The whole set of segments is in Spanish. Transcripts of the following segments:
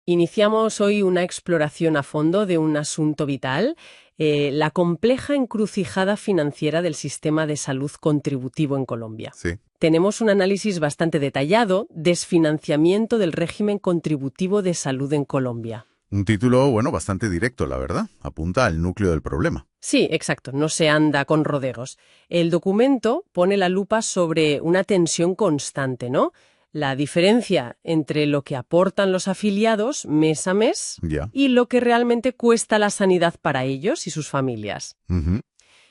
Iniciamos hoy una exploración a fondo de un asunto vital, la compleja encrucijada financiera del sistema de salud contributivo en Colombia. Sí. Tenemos un análisis bastante detallado, Desfinanciamiento del régimen contributivo de salud en Colombia. Un título, bueno, bastante directo, la verdad. Apunta al núcleo del problema. Sí, exacto, no se anda con rodeos. El documento pone la lupa sobre una tensión constante, ¿no? La diferencia entre lo que aportan los afiliados mes a mes Ya. y lo que realmente cuesta la sanidad para ellos y sus familias. Ujú.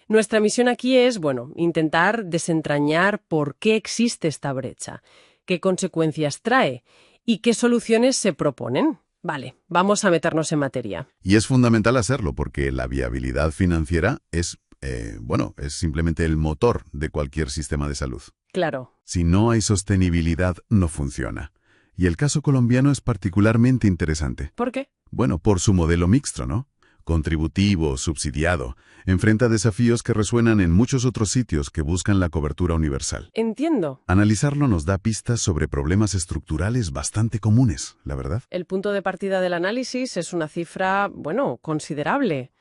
Nuestra misión aquí es, intentar desentrañar por qué existe esta brecha, qué consecuencias trae y qué soluciones se proponen. Vale, vamos a meternos en materia. Y es fundamental hacerlo porque la viabilidad financiera es simplemente el motor de cualquier sistema de salud. Claro. Si no hay sostenibilidad, no funciona. Y el caso colombiano es particularmente interesante. ¿Por qué? Bueno, por su modelo mixto, ¿no? Contributivo, subsidiado. Enfrenta desafíos que resuenan en muchos otros sitios que buscan la cobertura universal. Entiendo. Analizarlo nos da pistas sobre problemas estructurales bastante comunes, la verdad. El punto de partida del análisis es una cifra, considerable.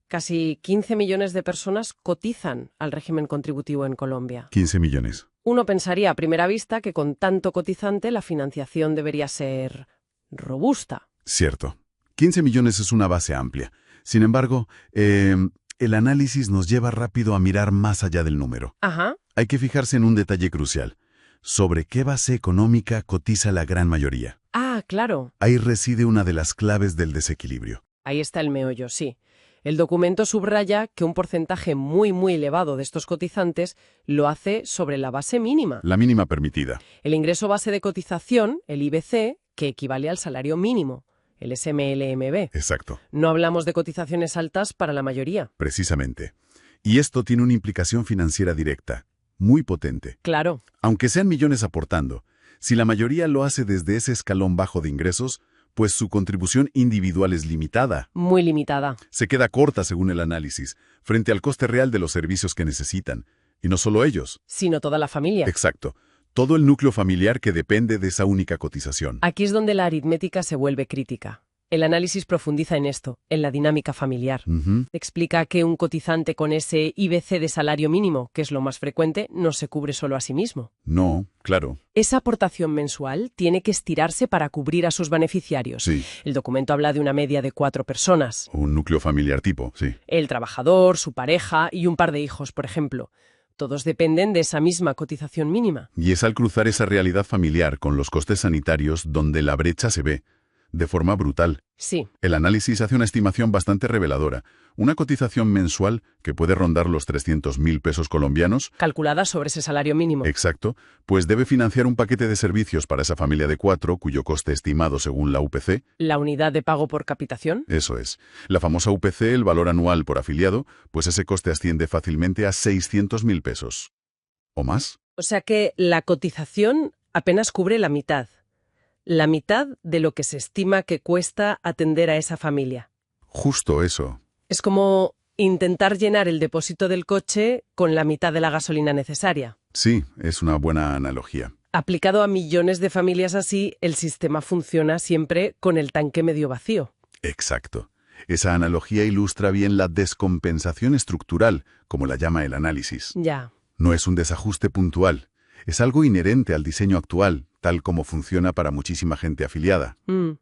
Casi 15 millones de personas cotizan al régimen contributivo en Colombia. 15 millones. Uno pensaría a primera vista que con tanto cotizante la financiación debería ser robusta. Cierto. 15 millones es una base amplia. Sin embargo, el análisis nos lleva rápido a mirar más allá del número. Ajá. Hay que fijarse en un detalle crucial. ¿Sobre qué base económica cotiza la gran mayoría? Ah, claro. Ahí reside una de las claves del desequilibrio. Ahí está el meollo, sí. El documento subraya que un porcentaje muy, muy elevado de estos cotizantes lo hace sobre la base mínima. La mínima permitida. El ingreso base de cotización, el IBC, que equivale al salario mínimo, el SMLMB. Exacto. No hablamos de cotizaciones altas para la mayoría. Precisamente. Y esto tiene una implicación financiera directa, muy potente. Claro. Aunque sean millones aportando, si la mayoría lo hace desde ese escalón bajo de ingresos, pues su contribución individual es limitada. Muy limitada. Se queda corta, según el análisis, frente al coste real de los servicios que necesitan. Y no solo ellos. Sino toda la familia. Exacto. Todo el núcleo familiar que depende de esa única cotización. Aquí es donde la aritmética se vuelve crítica. El análisis profundiza en esto, en la dinámica familiar. Ujú. Explica que un cotizante con ese IBC de salario mínimo, que es lo más frecuente, no se cubre solo a sí mismo. No, claro. Esa aportación mensual tiene que estirarse para cubrir a sus beneficiarios. Sí. El documento habla de una media de 4 personas. Un núcleo familiar tipo, sí. El trabajador, su pareja y un par de hijos, por ejemplo. Todos dependen de esa misma cotización mínima. Y es al cruzar esa realidad familiar con los costes sanitarios donde la brecha se ve, de forma brutal. Sí. El análisis hace una estimación bastante reveladora. Una cotización mensual que puede rondar los 300.000 pesos colombianos. Calculada sobre ese salario mínimo. Exacto, pues debe financiar un paquete de servicios para esa familia de 4, cuyo coste estimado según la UPC. La unidad de pago por capitación. Eso es. La famosa UPC, el valor anual por afiliado, pues ese coste asciende fácilmente a 600.000 pesos. ¿O más? O sea que la cotización apenas cubre la mitad. La mitad de lo que se estima que cuesta atender a esa familia. Justo eso. Es como intentar llenar el depósito del coche con la mitad de la gasolina necesaria. Sí, es una buena analogía. Aplicado a millones de familias así, el sistema funciona siempre con el tanque medio vacío. Exacto. Esa analogía ilustra bien la descompensación estructural, como la llama el análisis. Ya. No es un desajuste puntual. Es algo inherente al diseño actual, tal como funciona para muchísima gente afiliada.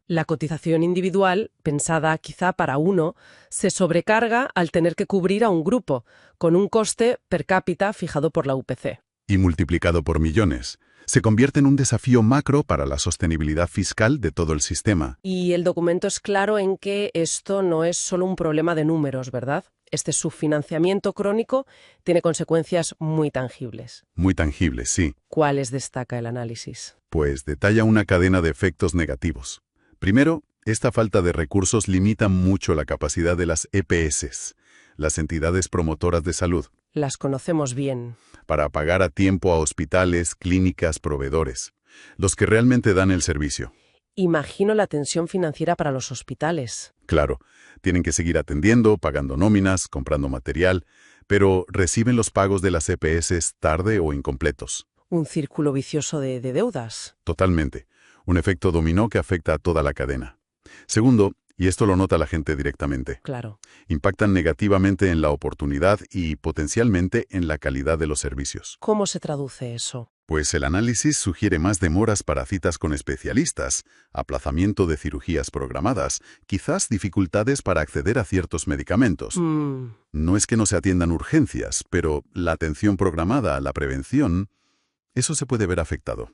La cotización individual, pensada quizá para uno, se sobrecarga al tener que cubrir a un grupo, con un coste per cápita fijado por la UPC. Y multiplicado por millones. Se convierte en un desafío macro para la sostenibilidad fiscal de todo el sistema. Y el documento es claro en que esto no es solo un problema de números, ¿verdad? Este subfinanciamiento crónico tiene consecuencias muy tangibles. Muy tangible, sí. ¿Cuáles destaca el análisis? Pues detalla una cadena de efectos negativos. Primero, esta falta de recursos limita mucho la capacidad de las EPS, las entidades promotoras de salud, Las conocemos bien. para pagar a tiempo a hospitales, clínicas, proveedores, los que realmente dan el servicio. Imagino la tensión financiera para los hospitales. Claro, tienen que seguir atendiendo, pagando nóminas, comprando material, pero reciben los pagos de las EPS tarde o incompletos. Un círculo vicioso de deudas. Totalmente. Un efecto dominó que afecta a toda la cadena. Segundo, y esto lo nota la gente directamente, Claro. impactan negativamente en la oportunidad y potencialmente en la calidad de los servicios. ¿Cómo se traduce eso? Pues el análisis sugiere más demoras para citas con especialistas, aplazamiento de cirugías programadas, quizás dificultades para acceder a ciertos medicamentos. No es que no se atiendan urgencias, pero la atención programada a la prevención, eso se puede ver afectado.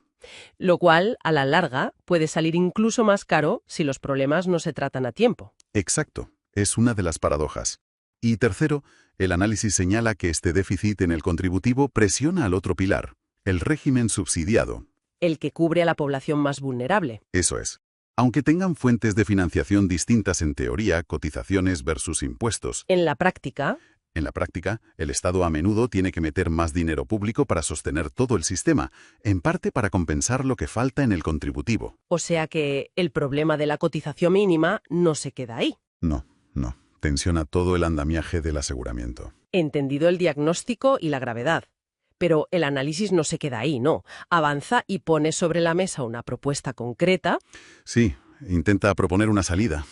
Lo cual, a la larga, puede salir incluso más caro si los problemas no se tratan a tiempo. Exacto, es una de las paradojas. Y tercero, el análisis señala que este déficit en el contributivo presiona al otro pilar, el régimen subsidiado. El que cubre a la población más vulnerable. Eso es. Aunque tengan fuentes de financiación distintas en teoría, cotizaciones versus impuestos, En la práctica, en la práctica, el Estado a menudo tiene que meter más dinero público para sostener todo el sistema, en parte para compensar lo que falta en el contributivo. o sea que el problema de la cotización mínima no se queda ahí. No, tensiona todo el andamiaje del aseguramiento. Entendido el diagnóstico y la gravedad. Pero el análisis no se queda ahí, no. Avanza y pone sobre la mesa una propuesta concreta. Sí, intenta proponer una salida.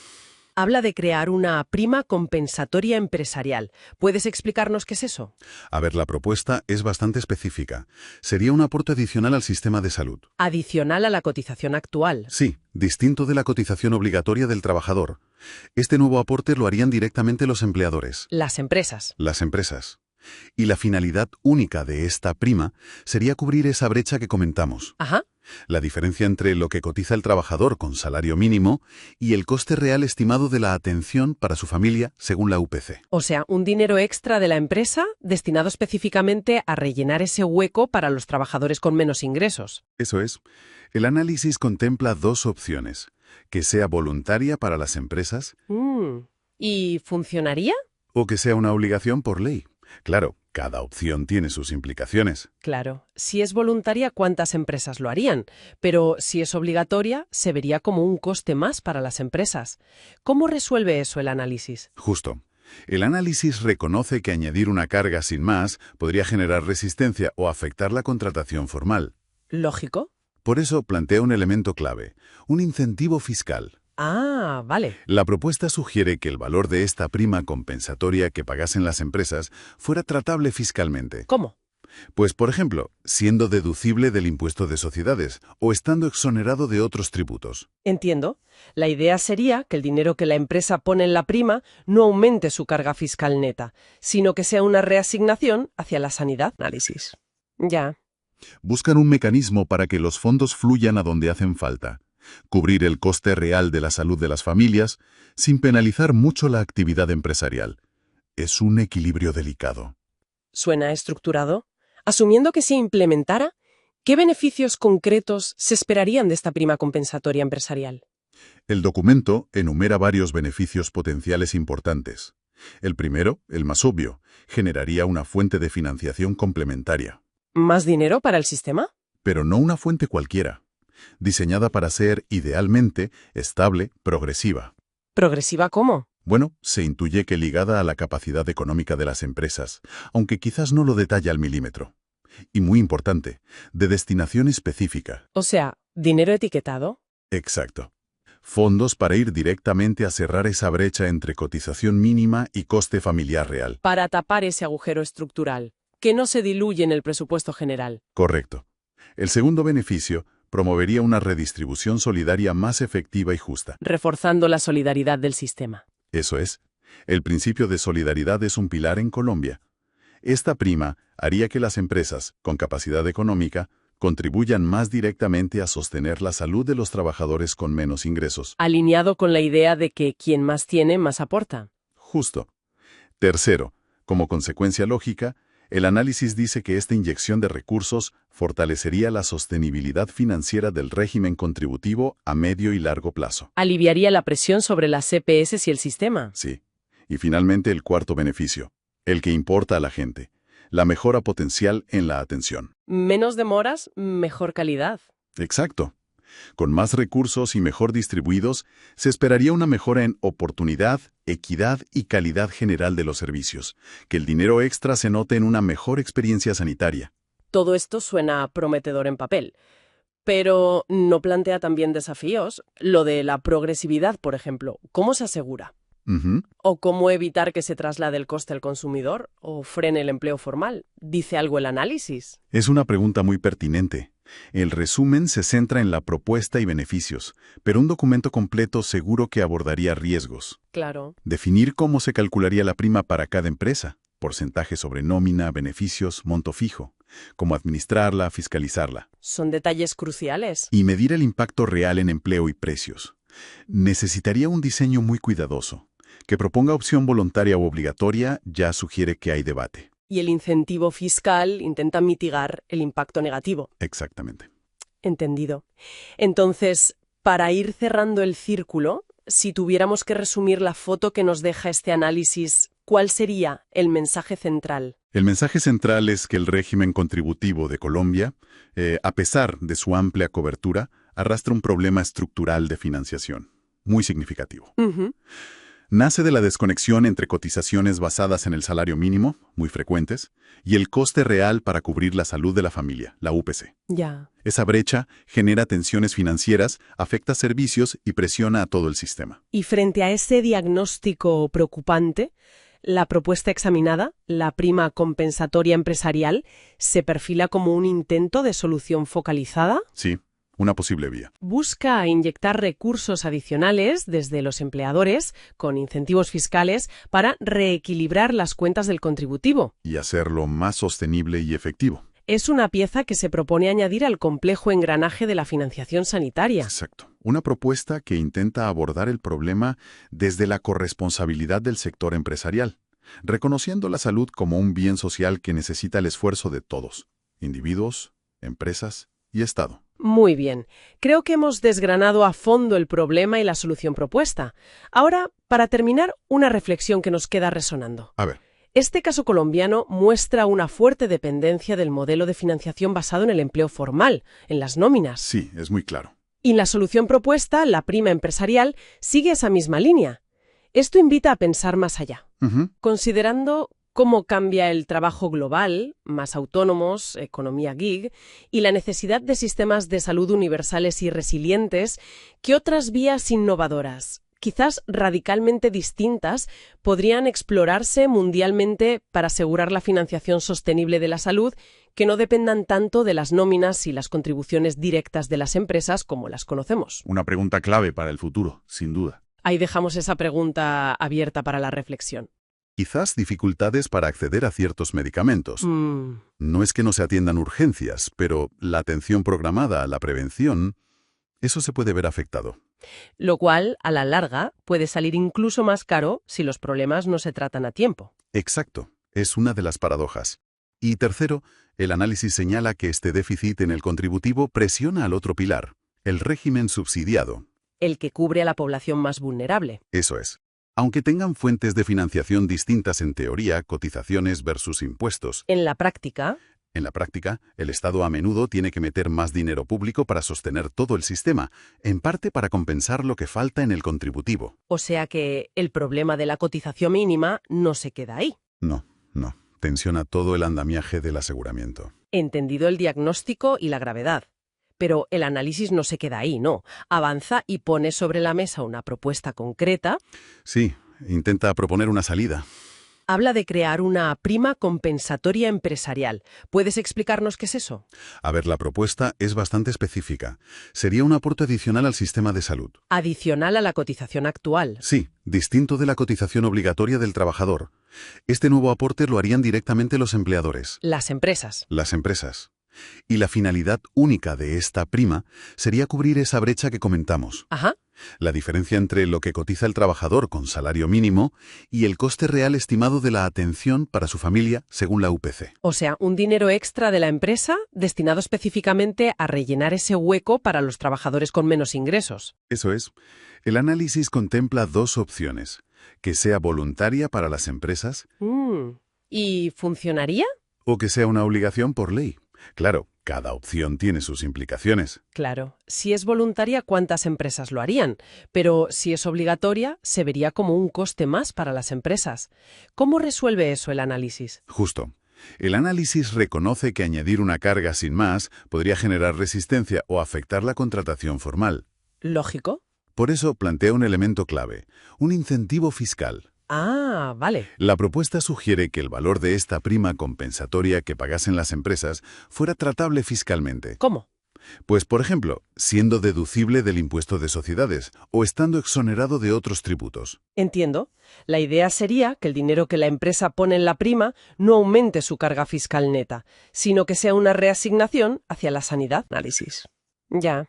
Habla de crear una prima compensatoria empresarial. ¿Puedes explicarnos qué es eso? A ver, la propuesta es bastante específica. Sería un aporte adicional al sistema de salud. Adicional a la cotización actual. Sí, distinto de la cotización obligatoria del trabajador. Este nuevo aporte lo harían directamente los empleadores, Las empresas. las empresas. Y la finalidad única de esta prima sería cubrir esa brecha que comentamos. Ajá. La diferencia entre lo que cotiza el trabajador con salario mínimo y el coste real estimado de la atención para su familia según la UPC. O sea, un dinero extra de la empresa destinado específicamente a rellenar ese hueco para los trabajadores con menos ingresos. Eso es. El análisis contempla dos opciones: que sea voluntaria para las empresas ¿Y funcionaría? o que sea una obligación por ley. Claro, cada opción tiene sus implicaciones. Claro. Si es voluntaria, ¿cuántas empresas lo harían? Pero si es obligatoria, se vería como un coste más para las empresas. ¿Cómo resuelve eso el análisis? Justo. El análisis reconoce que añadir una carga sin más podría generar resistencia o afectar la contratación formal. ¿Lógico? Por eso plantea un elemento clave: un incentivo fiscal. Ah, vale. La propuesta sugiere que el valor de esta prima compensatoria que pagasen las empresas fuera tratable fiscalmente. ¿Cómo? Pues, por ejemplo, siendo deducible del impuesto de sociedades o estando exonerado de otros tributos. Entiendo. La idea sería que el dinero que la empresa pone en la prima no aumente su carga fiscal neta, sino que sea una reasignación hacia la sanidad. Análisis. Ya. Buscan un mecanismo para que los fondos fluyan a donde hacen falta, cubrir el coste real de la salud de las familias sin penalizar mucho la actividad empresarial. Es un equilibrio delicado. ¿Suena estructurado? Asumiendo que se implementara, ¿qué beneficios concretos se esperarían de esta prima compensatoria empresarial? El documento enumera varios beneficios potenciales importantes. El primero, el más obvio, generaría una fuente de financiación complementaria. ¿Más dinero para el sistema? Pero no una fuente cualquiera, diseñada para ser, idealmente, estable, progresiva. ¿Progresiva cómo? Bueno, se intuye que ligada a la capacidad económica de las empresas, aunque quizás no lo detalla al milímetro. Y muy importante, de destinación específica. O sea, ¿dinero etiquetado? Exacto. Fondos para ir directamente a cerrar esa brecha entre cotización mínima y coste familiar real. Para tapar ese agujero estructural, que no se diluye en el presupuesto general. Correcto. El segundo beneficio promovería una redistribución solidaria más efectiva y justa. Reforzando la solidaridad del sistema. Eso es. El principio de solidaridad es un pilar en Colombia. Esta prima haría que las empresas, con capacidad económica, contribuyan más directamente a sostener la salud de los trabajadores con menos ingresos. Alineado con la idea de que quien más tiene, más aporta. Justo. Tercero, como consecuencia lógica, el análisis dice que esta inyección de recursos fortalecería la sostenibilidad financiera del régimen contributivo a medio y largo plazo. Aliviaría la presión sobre las CPS y el sistema. Sí. Y finalmente el cuarto beneficio, el que importa a la gente, la mejora potencial en la atención. Menos demoras, mejor calidad. Exacto. Con más recursos y mejor distribuidos, se esperaría una mejora en oportunidad, equidad y calidad general de los servicios, que el dinero extra se note en una mejor experiencia sanitaria. Todo esto suena prometedor en papel. pero no plantea también desafíos. Lo de la progresividad, por ejemplo, ¿cómo se asegura? ¿O cómo evitar que se traslade el coste al consumidor o frene el empleo formal? ¿Dice algo el análisis? Es una pregunta muy pertinente. El resumen se centra en la propuesta y beneficios, pero un documento completo seguro que abordaría riesgos. Claro. Definir cómo se calcularía la prima para cada empresa, porcentaje sobre nómina, beneficios, monto fijo, cómo administrarla, fiscalizarla. Son detalles cruciales. Y medir el impacto real en empleo y precios. Necesitaría un diseño muy cuidadoso. Que proponga opción voluntaria o obligatoria ya sugiere que hay debate. Y el incentivo fiscal intenta mitigar el impacto negativo. Exactamente. Entendido. Entonces, para ir cerrando el círculo, si tuviéramos que resumir la foto que nos deja este análisis, ¿cuál sería el mensaje central? El mensaje central es que el régimen contributivo de Colombia, a pesar de su amplia cobertura, arrastra un problema estructural de financiación, muy significativo. Nace de la desconexión entre cotizaciones basadas en el salario mínimo, muy frecuentes, y el coste real para cubrir la salud de la familia, la UPC. Ya. Esa brecha genera tensiones financieras, afecta servicios y presiona a todo el sistema. Y frente a ese diagnóstico preocupante, la propuesta examinada, la prima compensatoria empresarial, ¿se perfila como un intento de solución focalizada? Sí, una posible vía. Busca inyectar recursos adicionales desde los empleadores, con incentivos fiscales, para reequilibrar las cuentas del contributivo. Y hacerlo más sostenible y efectivo. Es una pieza que se propone añadir al complejo engranaje de la financiación sanitaria. Exacto. Una propuesta que intenta abordar el problema desde la corresponsabilidad del sector empresarial, reconociendo la salud como un bien social que necesita el esfuerzo de todos, individuos, empresas y Estado. Muy bien. Creo que hemos desgranado a fondo el problema y la solución propuesta. Ahora, para terminar, una reflexión que nos queda resonando. A ver. Este caso colombiano muestra una fuerte dependencia del modelo de financiación basado en el empleo formal, en las nóminas. Sí, es muy claro. Y la solución propuesta, la prima empresarial, sigue esa misma línea. Esto invita a pensar más allá. Considerando cómo cambia el trabajo global, más autónomos, economía gig, y la necesidad de sistemas de salud universales y resilientes, ¿qué otras vías innovadoras, quizás radicalmente distintas, podrían explorarse mundialmente para asegurar la financiación sostenible de la salud que no dependan tanto de las nóminas y las contribuciones directas de las empresas como las conocemos? Una pregunta clave para el futuro, sin duda. Ahí dejamos esa pregunta abierta para la reflexión. Quizás dificultades para acceder a ciertos medicamentos. No es que no se atiendan urgencias, pero la atención programada a la prevención, eso se puede ver afectado. Lo cual, a la larga, puede salir incluso más caro si los problemas no se tratan a tiempo. Exacto, es una de las paradojas. Y tercero, el análisis señala que este déficit en el contributivo presiona al otro pilar, el régimen subsidiado. El que cubre a la población más vulnerable. Eso es. Aunque tengan fuentes de financiación distintas en teoría, cotizaciones versus impuestos. En la práctica, el Estado a menudo tiene que meter más dinero público para sostener todo el sistema, en parte para compensar lo que falta en el contributivo. O sea que el problema de la cotización mínima no se queda ahí. No. Tensiona todo el andamiaje del aseguramiento. Entendido el diagnóstico y la gravedad. Pero el análisis no se queda ahí, no. Avanza y pone sobre la mesa una propuesta concreta. Sí, intenta proponer una salida. Habla de crear una prima compensatoria empresarial. ¿Puedes explicarnos qué es eso? A ver, la propuesta es bastante específica. Sería un aporte adicional al sistema de salud. Adicional a la cotización actual. Sí, distinto de la cotización obligatoria del trabajador. Este nuevo aporte lo harían directamente los empleadores. Las empresas. Las empresas. Y la finalidad única de esta prima sería cubrir esa brecha que comentamos. Ajá. La diferencia entre lo que cotiza el trabajador con salario mínimo y el coste real estimado de la atención para su familia según la UPC. O sea, un dinero extra de la empresa destinado específicamente a rellenar ese hueco para los trabajadores con menos ingresos. Eso es. El análisis contempla dos opciones. Que sea voluntaria para las empresas. ¿Y funcionaría? O que sea una obligación por ley. Claro, cada opción tiene sus implicaciones. Claro, si es voluntaria, ¿cuántas empresas lo harían? Pero si es obligatoria, se vería como un coste más para las empresas. ¿Cómo resuelve eso el análisis? Justo. El análisis reconoce que añadir una carga sin más podría generar resistencia o afectar la contratación formal. Lógico. Por eso plantea un elemento clave, un incentivo fiscal. Ah, vale. La propuesta sugiere que el valor de esta prima compensatoria que pagasen las empresas fuera tratable fiscalmente. ¿Cómo? Pues, por ejemplo, siendo deducible del impuesto de sociedades o estando exonerado de otros tributos. Entiendo. La idea sería que el dinero que la empresa pone en la prima no aumente su carga fiscal neta, sino que sea una reasignación hacia la sanidad. Análisis. Ya.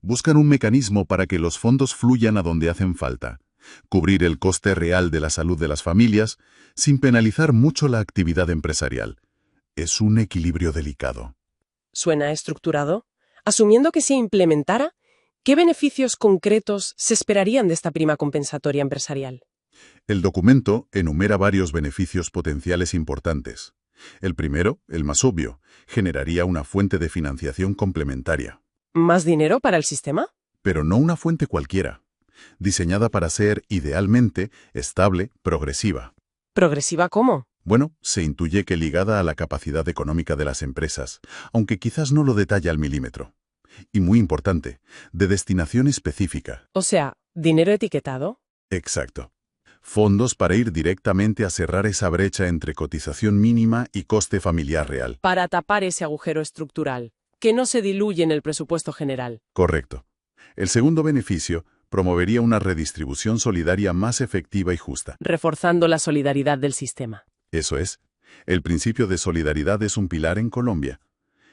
Buscan un mecanismo para que los fondos fluyan a donde hacen falta. Cubrir el coste real de la salud de las familias sin penalizar mucho la actividad empresarial. Es un equilibrio delicado. ¿Suena estructurado? Asumiendo que se implementara, ¿qué beneficios concretos se esperarían de esta prima compensatoria empresarial? El documento enumera varios beneficios potenciales importantes. El primero, el más obvio, generaría una fuente de financiación complementaria. ¿Más dinero para el sistema? Pero no una fuente cualquiera, diseñada para ser, idealmente, estable, progresiva. ¿Progresiva cómo? Bueno, se intuye que ligada a la capacidad económica de las empresas, aunque quizás no lo detalla al milímetro. Y muy importante, de destinación específica. O sea, ¿dinero etiquetado? Exacto. Fondos para ir directamente a cerrar esa brecha entre cotización mínima y coste familiar real. Para tapar ese agujero estructural, que no se diluye en el presupuesto general. Correcto. El segundo beneficio promovería una redistribución solidaria más efectiva y justa. Reforzando la solidaridad del sistema. Eso es. El principio de solidaridad es un pilar en Colombia.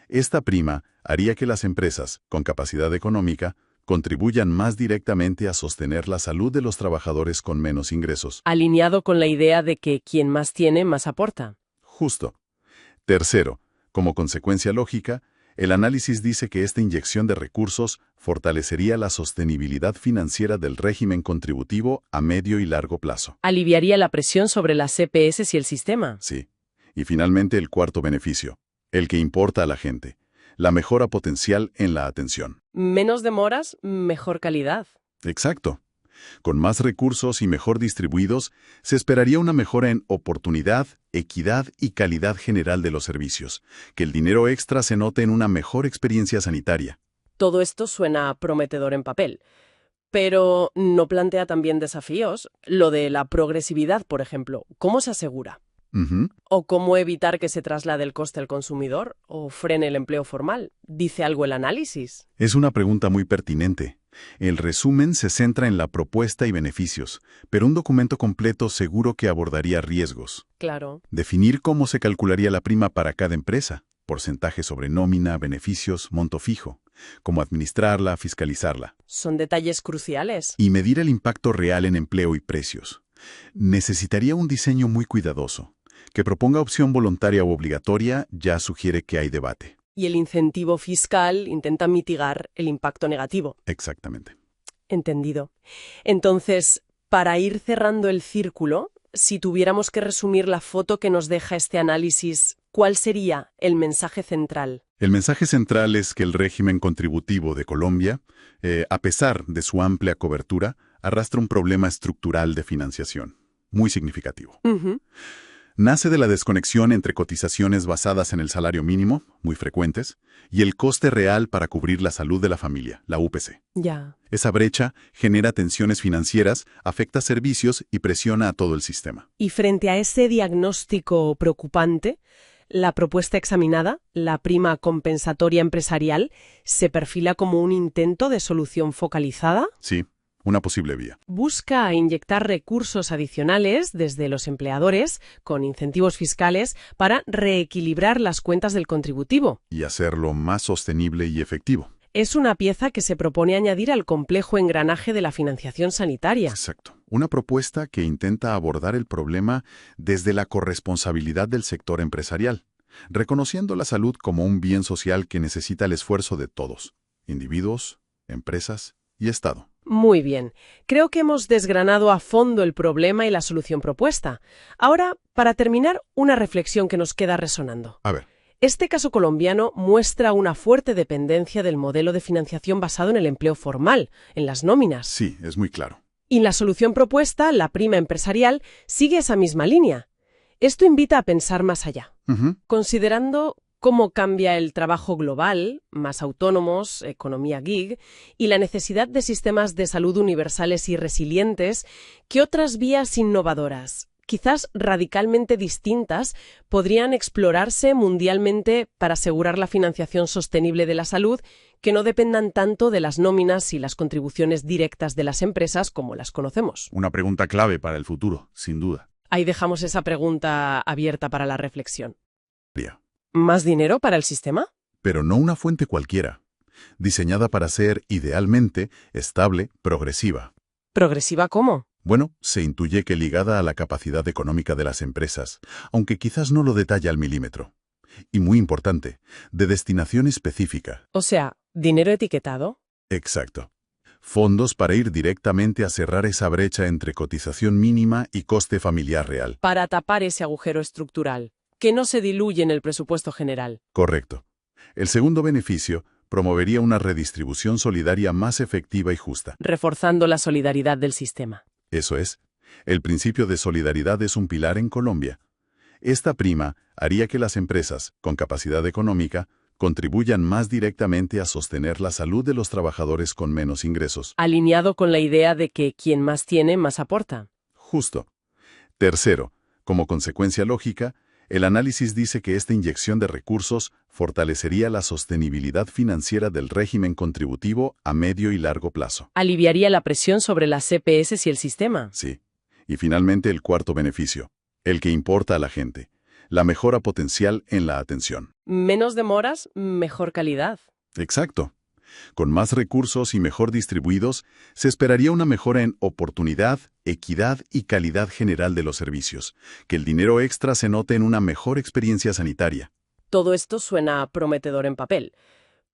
Esta prima haría que las empresas, con capacidad económica, contribuyan más directamente a sostener la salud de los trabajadores con menos ingresos. Alineado con la idea de que quien más tiene, más aporta. Justo. Tercero, como consecuencia lógica, el análisis dice que esta inyección de recursos fortalecería la sostenibilidad financiera del régimen contributivo a medio y largo plazo. Aliviaría la presión sobre las CPS y el sistema. Sí. Y finalmente el cuarto beneficio, el que importa a la gente, la mejora potencial en la atención. Menos demoras, mejor calidad. Exacto. Con más recursos y mejor distribuidos, se esperaría una mejora en oportunidad, equidad y calidad general de los servicios, que el dinero extra se note en una mejor experiencia sanitaria. Todo esto suena prometedor en papel, pero ¿no plantea también desafíos? Lo de la progresividad, por ejemplo, ¿cómo se asegura? ¿O cómo evitar que se traslade el coste al consumidor o frene el empleo formal? ¿Dice algo el análisis? Es una pregunta muy pertinente. El resumen se centra en la propuesta y beneficios, pero un documento completo seguro que abordaría riesgos. Claro. Definir cómo se calcularía la prima para cada empresa, porcentaje sobre nómina, beneficios, monto fijo, cómo administrarla, fiscalizarla. Son detalles cruciales. Y medir el impacto real en empleo y precios. Necesitaría un diseño muy cuidadoso. Que proponga opción voluntaria o obligatoria ya sugiere que hay debate. Y el incentivo fiscal intenta mitigar el impacto negativo. Exactamente. Entendido. Entonces, para ir cerrando el círculo, si tuviéramos que resumir la foto que nos deja este análisis, ¿cuál sería el mensaje central? El mensaje central es que el régimen contributivo de Colombia, a pesar de su amplia cobertura, arrastra un problema estructural de financiación, muy significativo. Nace de la desconexión entre cotizaciones basadas en el salario mínimo, muy frecuentes, y el coste real para cubrir la salud de la familia, la UPC. Ya. Esa brecha genera tensiones financieras, afecta servicios y presiona a todo el sistema. Y frente a ese diagnóstico preocupante, la propuesta examinada, la prima compensatoria empresarial, ¿se perfila como un intento de solución focalizada? Sí, una posible vía. Busca inyectar recursos adicionales desde los empleadores con incentivos fiscales para reequilibrar las cuentas del contributivo. Y hacerlo más sostenible y efectivo. Es una pieza que se propone añadir al complejo engranaje de la financiación sanitaria. Exacto. Una propuesta que intenta abordar el problema desde la corresponsabilidad del sector empresarial, reconociendo la salud como un bien social que necesita el esfuerzo de todos, individuos, empresas y Estado. Muy bien. Creo que hemos desgranado a fondo el problema y la solución propuesta. Ahora, para terminar, una reflexión que nos queda resonando. A ver. Este caso colombiano muestra una fuerte dependencia del modelo de financiación basado en el empleo formal, en las nóminas. Sí, es muy claro. Y la solución propuesta, la prima empresarial, sigue esa misma línea. Esto invita a pensar más allá. Ujú. Considerando cómo cambia el trabajo global, más autónomos, economía gig, y la necesidad de sistemas de salud universales y resilientes, ¿qué otras vías innovadoras, quizás radicalmente distintas, podrían explorarse mundialmente para asegurar la financiación sostenible de la salud que no dependan tanto de las nóminas y las contribuciones directas de las empresas como las conocemos? Una pregunta clave para el futuro, sin duda. Ahí dejamos esa pregunta abierta para la reflexión. Pero ¿Más dinero para el sistema? no una fuente cualquiera, diseñada para ser, idealmente, estable, progresiva. ¿Progresiva cómo? Bueno, se intuye que ligada a la capacidad económica de las empresas, aunque quizás no lo detalla al milímetro. Y muy importante, de destinación específica. O sea, ¿dinero etiquetado? Exacto. Fondos para ir directamente a cerrar esa brecha entre cotización mínima y coste familiar real. Para tapar ese agujero estructural, que no se diluye en el presupuesto general. Correcto. El segundo beneficio promovería una redistribución solidaria más efectiva y justa. Reforzando la solidaridad del sistema. Eso es. El principio de solidaridad es un pilar en Colombia. Esta prima haría que las empresas, con capacidad económica, contribuyan más directamente a sostener la salud de los trabajadores con menos ingresos. Alineado con la idea de que quien más tiene, más aporta. Justo. Tercero, como consecuencia lógica, el análisis dice que esta inyección de recursos fortalecería la sostenibilidad financiera del régimen contributivo a medio y largo plazo. Aliviaría la presión sobre las CPS y el sistema. Sí. Y finalmente el cuarto beneficio, el que importa a la gente, la mejora potencial en la atención. Menos demoras, mejor calidad. Exacto. Con más recursos y mejor distribuidos, se esperaría una mejora en oportunidad, equidad y calidad general de los servicios, que el dinero extra se note en una mejor experiencia sanitaria. Todo esto suena prometedor en papel,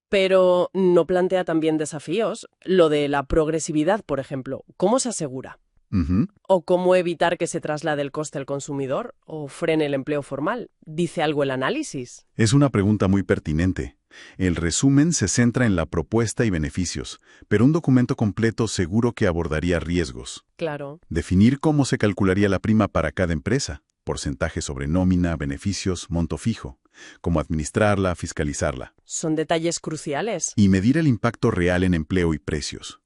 pero ¿no plantea también desafíos? Lo de la progresividad, por ejemplo, ¿cómo se asegura? Ujú. ¿O cómo evitar que se traslade el coste al consumidor? ¿O frene el empleo formal? ¿Dice algo el análisis? Es una pregunta muy pertinente. El resumen se centra en la propuesta y beneficios, pero un documento completo seguro que abordaría riesgos. Claro. Definir cómo se calcularía la prima para cada empresa, porcentaje sobre nómina, beneficios, monto fijo, cómo administrarla, fiscalizarla. Son detalles cruciales. Y medir el impacto real en empleo y precios.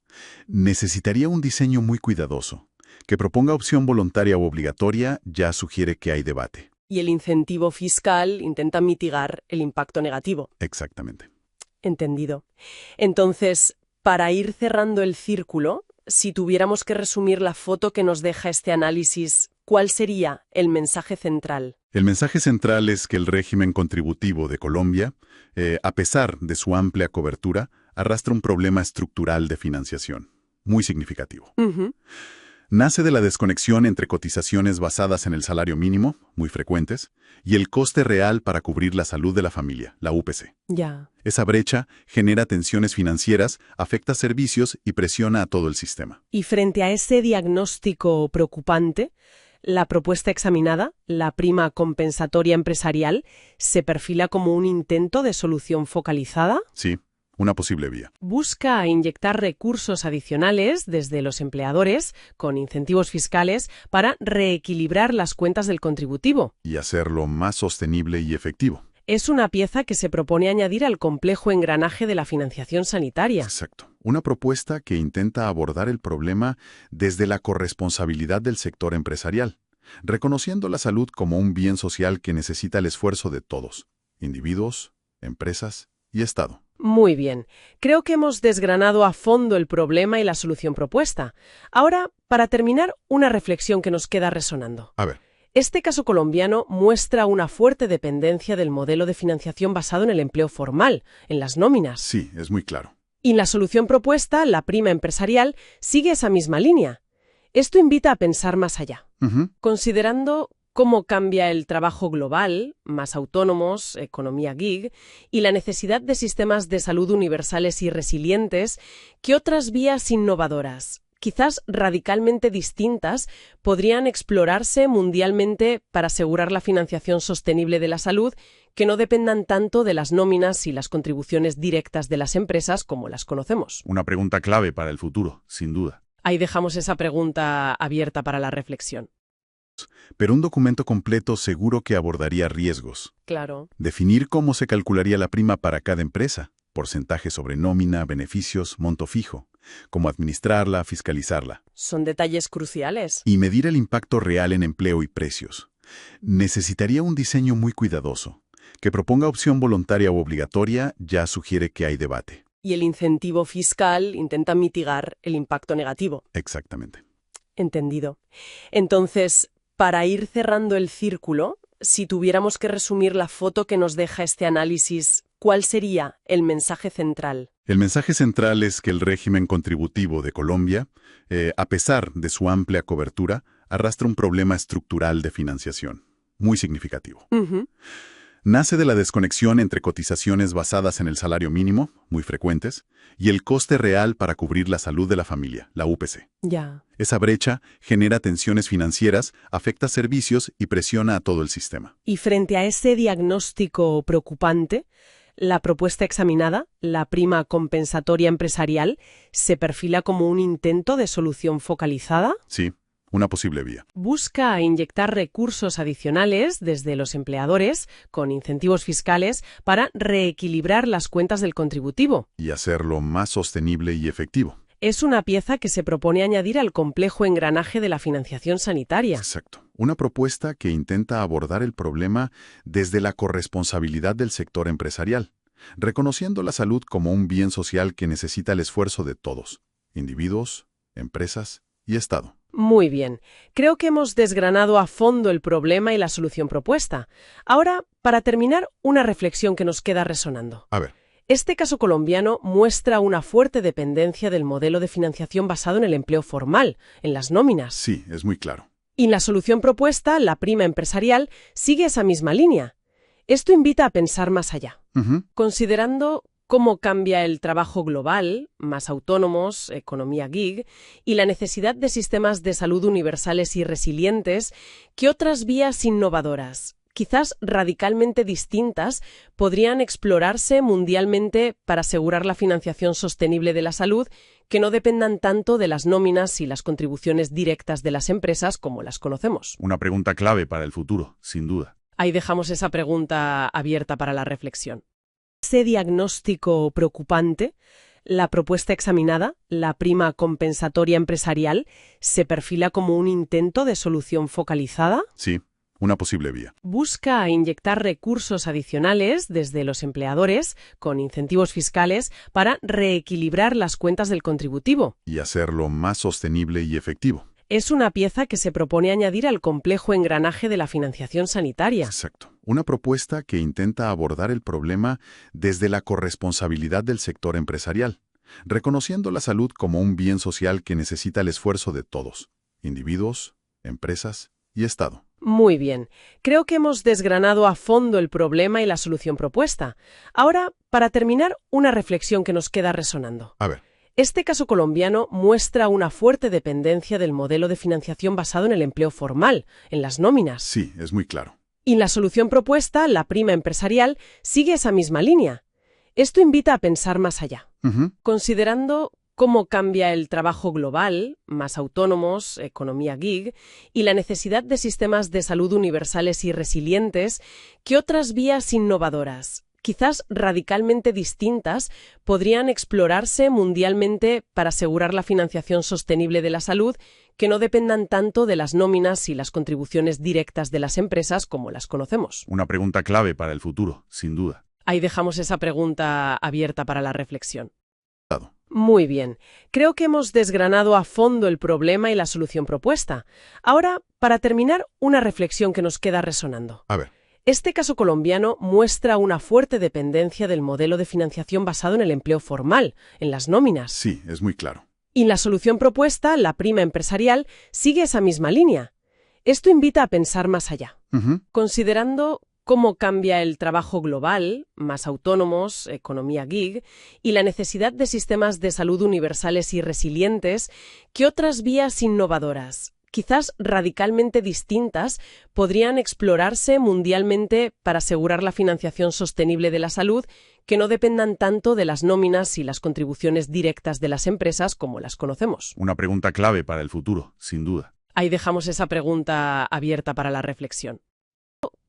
Necesitaría un diseño muy cuidadoso. Que proponga opción voluntaria o obligatoria ya sugiere que hay debate. Y el incentivo fiscal intenta mitigar el impacto negativo. Exactamente. Entendido. Entonces, para ir cerrando el círculo, si tuviéramos que resumir la foto que nos deja este análisis, ¿cuál sería el mensaje central? El mensaje central es que el régimen contributivo de Colombia, a pesar de su amplia cobertura, arrastra un problema estructural de financiación, muy significativo. Ujú. Nace de la desconexión entre cotizaciones basadas en el salario mínimo, muy frecuentes, y el coste real para cubrir la salud de la familia, la UPC. Ya. Esa brecha genera tensiones financieras, afecta servicios y presiona a todo el sistema. Y frente a ese diagnóstico preocupante, la propuesta examinada, la prima compensatoria empresarial, ¿se perfila como un intento de solución focalizada? Sí, una posible vía. Busca inyectar recursos adicionales desde los empleadores, con incentivos fiscales, para reequilibrar las cuentas del contributivo. Y hacerlo más sostenible y efectivo. Es una pieza que se propone añadir al complejo engranaje de la financiación sanitaria. Exacto. Una propuesta que intenta abordar el problema desde la corresponsabilidad del sector empresarial, reconociendo la salud como un bien social que necesita el esfuerzo de todos, individuos, empresas y Estado. Muy bien. Creo que hemos desgranado a fondo el problema y la solución propuesta. Ahora, para terminar, una reflexión que nos queda resonando. A ver. Este caso colombiano muestra una fuerte dependencia del modelo de financiación basado en el empleo formal, en las nóminas. Sí, es muy claro. Y la solución propuesta, la prima empresarial, sigue esa misma línea. Esto invita a pensar más allá. Considerando cómo cambia el trabajo global, más autónomos, economía gig, y la necesidad de sistemas de salud universales y resilientes, ¿qué otras vías innovadoras, quizás radicalmente distintas, podrían explorarse mundialmente para asegurar la financiación sostenible de la salud que no dependan tanto de las nóminas y las contribuciones directas de las empresas como las conocemos? Una pregunta clave para el futuro, sin duda. Ahí dejamos esa pregunta abierta para la reflexión. Pero un documento completo seguro que abordaría riesgos. Claro. Definir cómo se calcularía la prima para cada empresa, porcentaje sobre nómina, beneficios, monto fijo, cómo administrarla, fiscalizarla. Son detalles cruciales. Y medir el impacto real en empleo y precios. Necesitaría un diseño muy cuidadoso. Que proponga opción voluntaria o obligatoria ya sugiere que hay debate. Y el incentivo fiscal intenta mitigar el impacto negativo. Exactamente. Entendido. Entonces, para ir cerrando el círculo, si tuviéramos que resumir la foto que nos deja este análisis, ¿cuál sería el mensaje central? El mensaje central es que el régimen contributivo de Colombia, a pesar de su amplia cobertura, arrastra un problema estructural de financiación, muy significativo. Nace de la desconexión entre cotizaciones basadas en el salario mínimo, muy frecuentes, y el coste real para cubrir la salud de la familia, la UPC. Ya. Esa brecha genera tensiones financieras, afecta servicios y presiona a todo el sistema. Y frente a ese diagnóstico preocupante, la propuesta examinada, la prima compensatoria empresarial, se perfila como un intento de solución focalizada. Sí, una posible vía. Busca inyectar recursos adicionales desde los empleadores, con incentivos fiscales, para reequilibrar las cuentas del contributivo. Y hacerlo más sostenible y efectivo. Es una pieza que se propone añadir al complejo engranaje de la financiación sanitaria. Exacto. Una propuesta que intenta abordar el problema desde la corresponsabilidad del sector empresarial, reconociendo la salud como un bien social que necesita el esfuerzo de todos, individuos, empresas y Estado. Muy bien. Creo que hemos desgranado a fondo el problema y la solución propuesta. Ahora, para terminar, una reflexión que nos queda resonando. A ver. Este caso colombiano muestra una fuerte dependencia del modelo de financiación basado en el empleo formal, en las nóminas. Sí, es muy claro. Y la solución propuesta, la prima empresarial, sigue esa misma línea. Esto invita a pensar más allá. Considerando cómo cambia el trabajo global, más autónomos, economía gig, y la necesidad de sistemas de salud universales y resilientes, ¿qué otras vías innovadoras, quizás radicalmente distintas, podrían explorarse mundialmente para asegurar la financiación sostenible de la salud, que no dependan tanto de las nóminas y las contribuciones directas de las empresas como las conocemos? Una pregunta clave para el futuro, sin duda. Ahí dejamos esa pregunta abierta para la reflexión. Ese diagnóstico preocupante, la propuesta examinada, la prima compensatoria empresarial, se perfila como un intento de solución focalizada. Sí, una posible vía. Busca inyectar recursos adicionales desde los empleadores, con incentivos fiscales, para reequilibrar las cuentas del contributivo. Y hacerlo más sostenible y efectivo. Es una pieza que se propone añadir al complejo engranaje de la financiación sanitaria. Exacto. Una propuesta que intenta abordar el problema desde la corresponsabilidad del sector empresarial, reconociendo la salud como un bien social que necesita el esfuerzo de todos, individuos, empresas y Estado. Muy bien. Creo que hemos desgranado a fondo el problema y la solución propuesta. Ahora, para terminar, una reflexión que nos queda resonando. A ver. Este caso colombiano muestra una fuerte dependencia del modelo de financiación basado en el empleo formal, en las nóminas. Sí, es muy claro. Y la solución propuesta, la prima empresarial, sigue esa misma línea. Esto invita a pensar más allá. Considerando cómo cambia el trabajo global, más autónomos, economía gig, y la necesidad de sistemas de salud universales y resilientes, ¿qué otras vías innovadoras, quizás radicalmente distintas, podrían explorarse mundialmente para asegurar la financiación sostenible de la salud, que no dependan tanto de las nóminas y las contribuciones directas de las empresas como las conocemos? Una pregunta clave para el futuro, sin duda. Ahí dejamos esa pregunta abierta para la reflexión. Estado. Muy bien. Creo que hemos desgranado a fondo el problema y la solución propuesta. Ahora, para terminar, una reflexión que nos queda resonando. A ver. Este caso colombiano muestra una fuerte dependencia del modelo de financiación basado en el empleo formal, en las nóminas. Sí, es muy claro. Y la solución propuesta, la prima empresarial, sigue esa misma línea. Esto invita a pensar más allá. Considerando cómo cambia el trabajo global, más autónomos, economía gig, y la necesidad de sistemas de salud universales y resilientes, ¿qué otras vías innovadoras, quizás radicalmente distintas, podrían explorarse mundialmente para asegurar la financiación sostenible de la salud, que no dependan tanto de las nóminas y las contribuciones directas de las empresas como las conocemos? Una pregunta clave para el futuro, sin duda. Ahí dejamos esa pregunta abierta para la reflexión.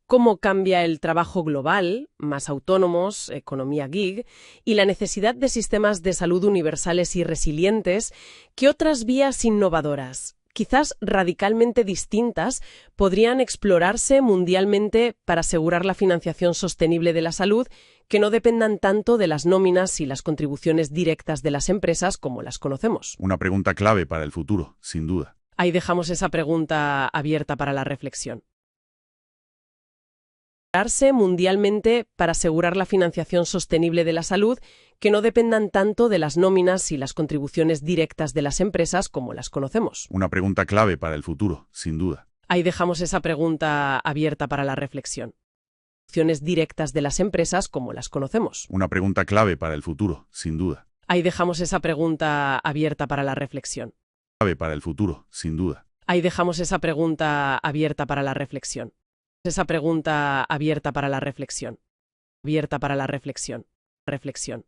¿Cómo cambia el trabajo global, más autónomos, economía gig, y la necesidad de sistemas de salud universales y resilientes? ¿Qué otras vías innovadoras, quizás radicalmente distintas, podrían explorarse mundialmente para asegurar la financiación sostenible de la salud, que no dependan tanto de las nóminas y las contribuciones directas de las empresas como las conocemos? Una pregunta clave para el futuro, sin duda. Ahí dejamos esa pregunta abierta para la reflexión. Mundialmente para asegurar la financiación sostenible de la salud, que no dependan tanto de las nóminas y las contribuciones directas de las empresas como las conocemos. Una pregunta clave para el futuro, sin duda. Ahí dejamos esa pregunta abierta para la reflexión. Contribuciones directas de las empresas como las conocemos. Una pregunta clave para el futuro, sin duda. Ahí dejamos esa pregunta abierta para la reflexión. Clave para el futuro, sin duda. Ahí dejamos esa pregunta abierta para la reflexión. Esa pregunta abierta para la reflexión. Abierta para la reflexión. Reflexión.